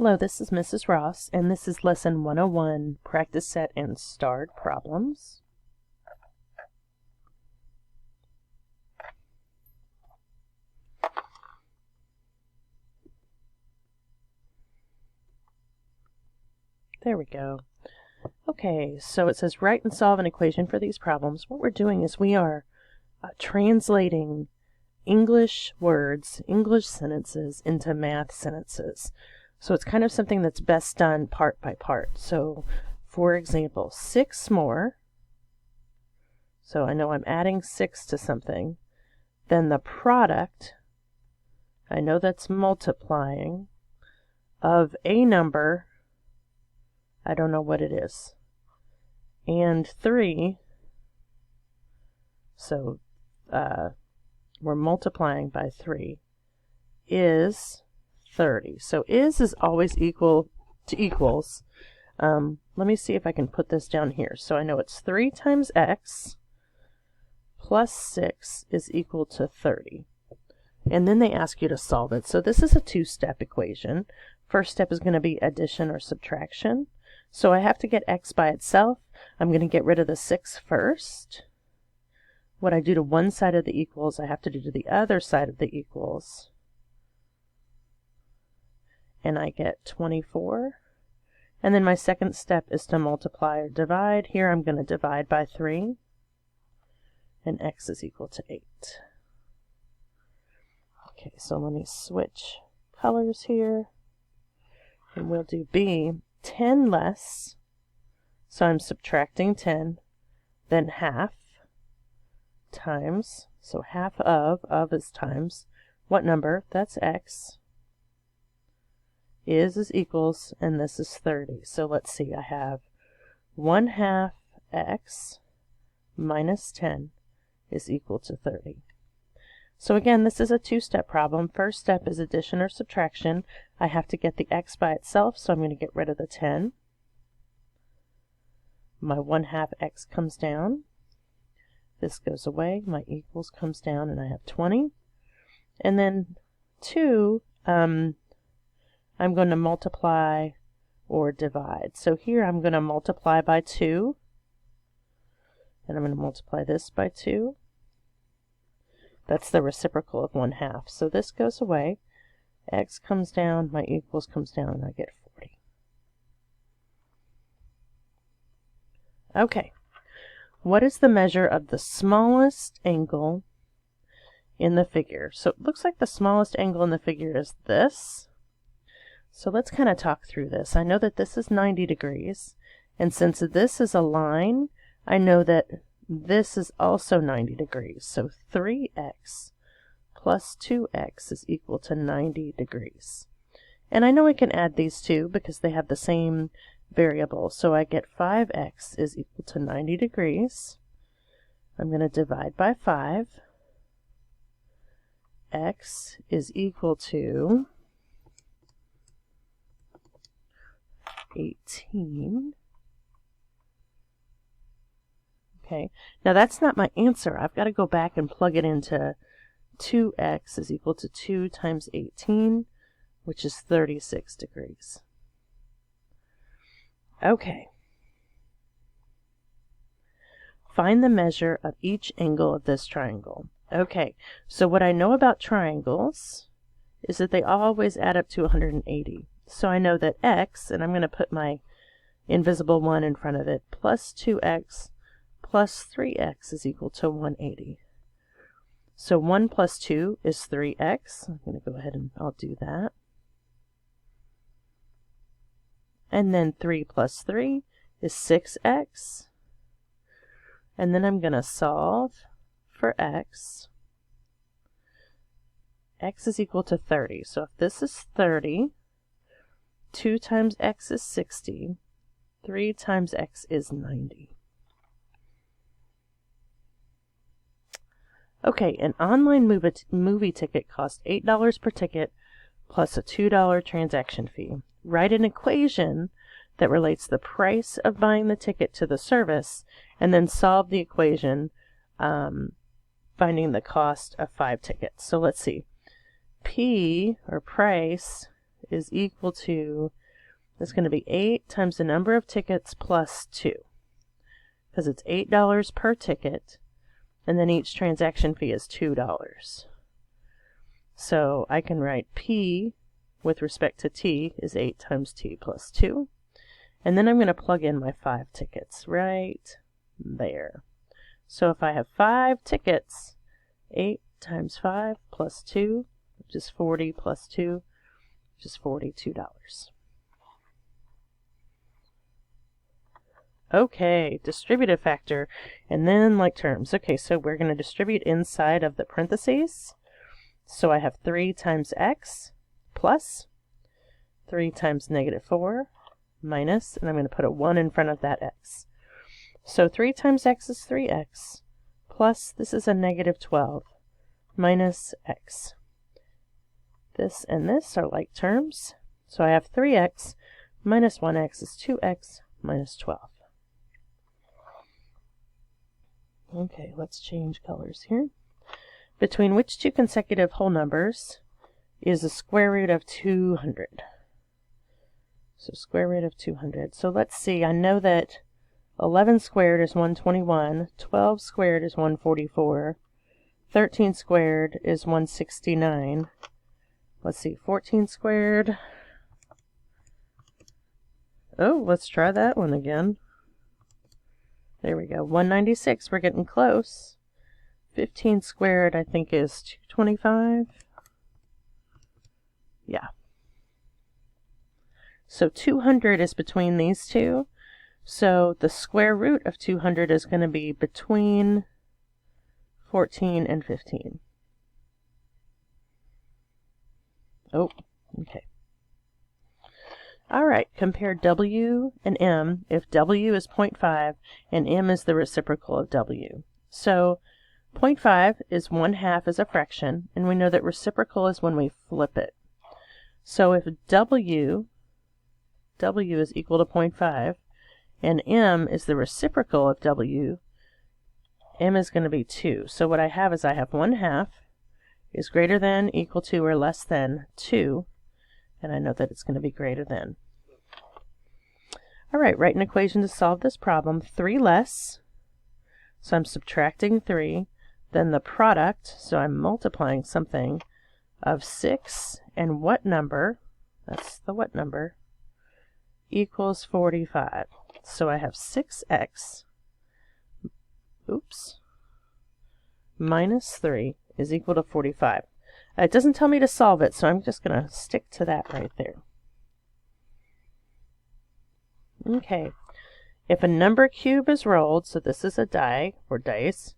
Hello, this is Mrs. Ross, and this is Lesson 101, Practice Set and Starred Problems. There we go. Okay, so it says write and solve an equation for these problems. What we're doing is we are translating English words, English sentences into math sentences. So it's kind of something that's best done part by part. So, for example, 6 more. So I know I'm adding 6 to something. Then the product, I know that's multiplying, of a number, I don't know what it is, and 3, so we're multiplying by 3, is 30. So is always equal to equals. Let me see if I can put this down here. So I know it's 3 times x plus 6 is equal to 30. And then they ask you to solve it. So this is a two-step equation. First step is going to be addition or subtraction. So I have to get x by itself. I'm going to get rid of the 6 first. What I do to one side of the equals, I have to do to the other side of the equals. And I get 24. And then my second step is to multiply or divide. Here I'm going to divide by 3. And x is equal to 8. Okay, so let me switch colors here. And we'll do B. 10 less, so I'm subtracting 10, then half, times, so half of is times, what number? That's x, is equals, and this is 30. So let's see, I have 1/2 x minus 10 is equal to 30. So again, this is a two-step problem. First step is addition or subtraction. I have to get the x by itself, so I'm going to get rid of the 10. My 1/2 x comes down. This goes away. My equals comes down, and I have 20. And then 2, I'm going to multiply or divide. So here I'm going to multiply by 2. And I'm going to multiply this by 2. That's the reciprocal of 1/2. So this goes away. X comes down, my equals comes down, and I get 40. Okay. What is the measure of the smallest angle in the figure? So it looks like the smallest angle in the figure is this. So let's kind of talk through this. I know that this is 90 degrees. And since this is a line, I know that this is also 90 degrees, so 3x plus 2x is equal to 90 degrees. And I know I can add these two because they have the same variable, so I get 5x is equal to 90 degrees. I'm going to divide by 5. X is equal to 18. Okay, now that's not my answer. I've got to go back and plug it into 2x is equal to 2 times 18, which is 36 degrees. Okay. Find the measure of each angle of this triangle. Okay, so what I know about triangles is that they always add up to 180. So I know that x, and I'm going to put my invisible 1 in front of it, plus 2x plus 3x is equal to 180. So 1 plus 2 is 3x. I'm going to go ahead and I'll do that. And then 3 plus 3 is 6x. And then I'm going to solve for x. X is equal to 30. So if this is 30, 2 times x is 60. 3 times x is 90. Okay, an online movie ticket costs $8 per ticket plus a $2 transaction fee. Write an equation that relates the price of buying the ticket to the service, and then solve the equation finding the cost of 5 tickets. So let's see. P, or price, is equal to, it's going to be 8 times the number of tickets plus 2. Because it's $8 per ticket, and then each transaction fee is $2. So I can write P with respect to T is 8 times T plus 2. And then I'm going to plug in my 5 tickets right there. So if I have 5 tickets, 8 times 5 plus 2, which is 40 plus 2, which is $42. Okay, distributive factor, and then like terms. Okay, so we're going to distribute inside of the parentheses. So I have 3 times x plus 3 times negative 4 minus, and I'm going to put a 1 in front of that x. So 3 times x is 3x plus, this is a negative 12, minus x. This and this are like terms. So I have 3x minus 1x is 2x minus 12. Okay, let's change colors here. Between which two consecutive whole numbers is the square root of 200? So square root of 200. So let's see, I know that 11 squared is 121, 12 squared is 144, 13 squared is 169. Let's see, 14 squared. Oh, let's try that one again. There we go, 196, we're getting close. 15 squared, I think, is 225. Yeah. So 200 is between these two. So the square root of 200 is going to be between 14 and 15. Oh, okay. All right, compare W and M if W is 0.5 and M is the reciprocal of W. So 0.5 is 1/2 as a fraction, and we know that reciprocal is when we flip it. So if W is equal to 0.5, and M is the reciprocal of W, M is going to be 2. So what I have is I have 1/2 is greater than, equal to, or less than 2, and I know that it's going to be greater than. All right, write an equation to solve this problem. 3 less, so I'm subtracting 3, then the product, so I'm multiplying something, of 6 and what number, that's the what number, equals 45. So I have 6x, minus 3 is equal to 45. It doesn't tell me to solve it, so I'm just going to stick to that right there. Okay, if a number cube is rolled, so this is a die or dice,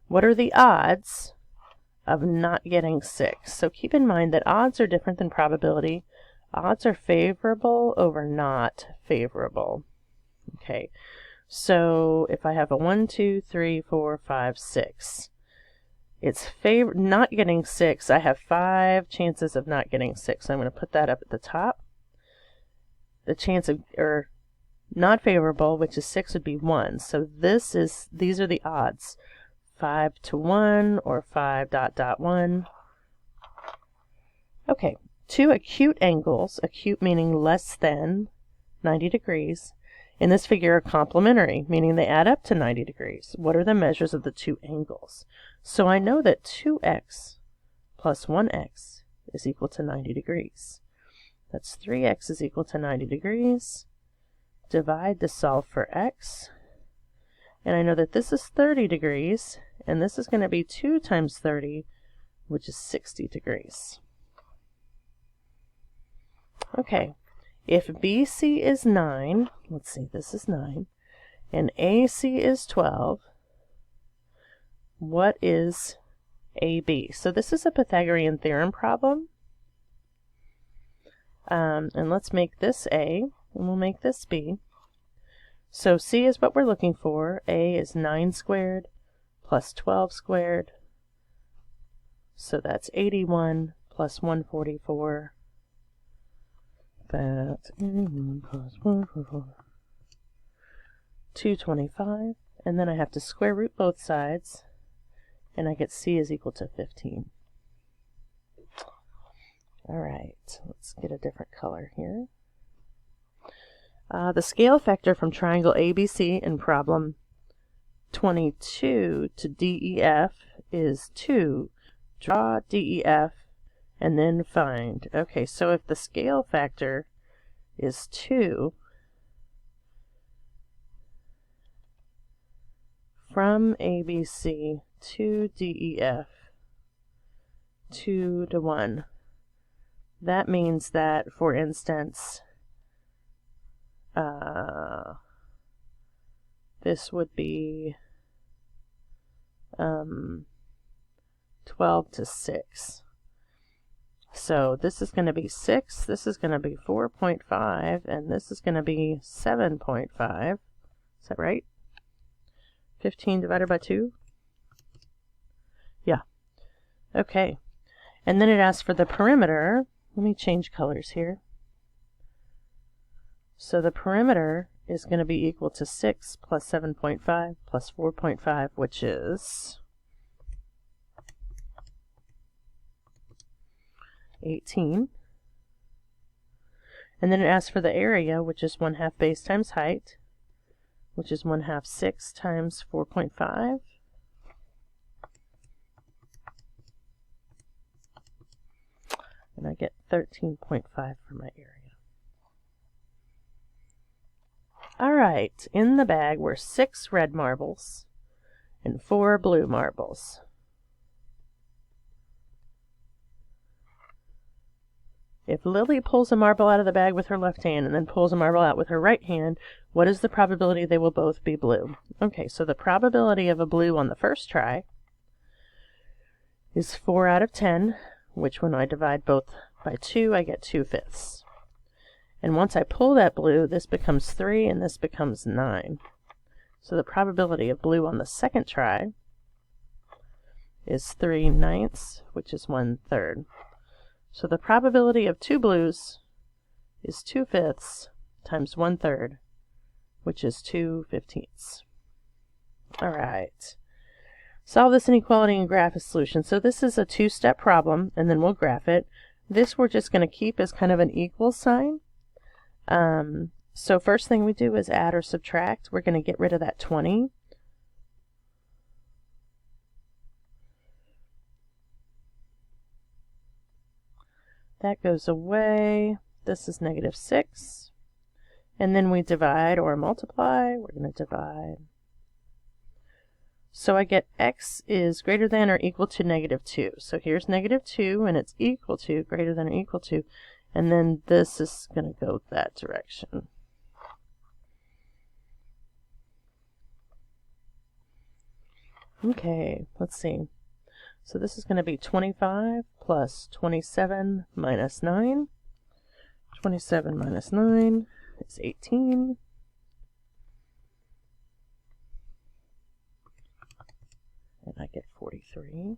what are the odds of not getting 6? So keep in mind that odds are different than probability. Odds are favorable over not favorable. Okay, so if I have a 1, 2, 3, 4, 5, 6, it's not getting 6. I have 5 chances of not getting 6. So I'm going to put that up at the top. The chance of, or not favorable, which is 6, would be 1. So these are the odds. 5 to 1 or 5 ... 1. Okay, two acute angles, acute meaning less than 90 degrees, in this figure are complementary, meaning they add up to 90 degrees. What are the measures of the two angles? So I know that 2x plus 1x is equal to 90 degrees. That's 3x is equal to 90 degrees. Divide to solve for x. And I know that this is 30 degrees, and this is going to be 2 times 30, which is 60 degrees. Okay, if BC is 9, let's see, this is 9, and AC is 12, what is AB? So this is a Pythagorean theorem problem. And let's make this A, and we'll make this B. So C is what we're looking for. A is 9 squared plus 12 squared. So that's 81 plus 144. That's 81 plus 144. 225. And then I have to square root both sides. And I get C is equal to 15. All right, let's get a different color here. The scale factor from triangle ABC in problem 22 to DEF is 2. Draw DEF and then find. Okay, so if the scale factor is 2, from ABC to DEF, 2 to 1. That means that, for instance, this would be 12 to 6. So this is going to be 6, this is going to be 4.5, and this is going to be 7.5. Is that right? 15 divided by 2? Yeah. Okay. And then it asks for the perimeter. Let me change colors here. So the perimeter is going to be equal to 6 plus 7.5 plus 4.5, which is 18. And then it asks for the area, which is 1/2 base times height, which is 1/2 6 times 4.5. And I get 13.5 for my area. All right, in the bag were 6 red marbles and 4 blue marbles. If Lily pulls a marble out of the bag with her left hand and then pulls a marble out with her right hand, what is the probability they will both be blue? Okay, so the probability of a blue on the first try is 4 out of 10, which when I divide both by 2, I get 2/5. And once I pull that blue, this becomes 3 and this becomes 9. So the probability of blue on the second try is 3/9, which is 1/3. So the probability of 2 blues is 2/5 times 1/3, which is 2/15. All right. Solve this inequality and graph a solution. So this is a 2-step problem, and then we'll graph it. This we're just going to keep as kind of an equal sign. So first thing we do is add or subtract. We're going to get rid of that 20. That goes away. This is -6. And then we divide or multiply. We're going to divide. So I get x is greater than or equal to -2. So here's -2, and it's equal to, greater than or equal to. And then this is going to go that direction. Okay, let's see. So this is going to be 25 plus 27 minus 9. 27 minus 9 is 18. And I get 43.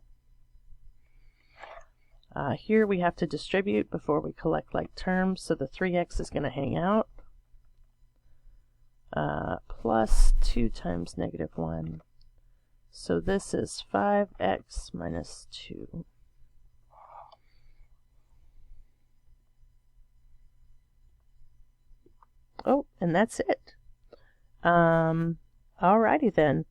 Here we have to distribute before we collect like terms, so the 3x is going to hang out. Plus 2 times -1. So this is 5x minus 2. Oh, and that's it. Alrighty then.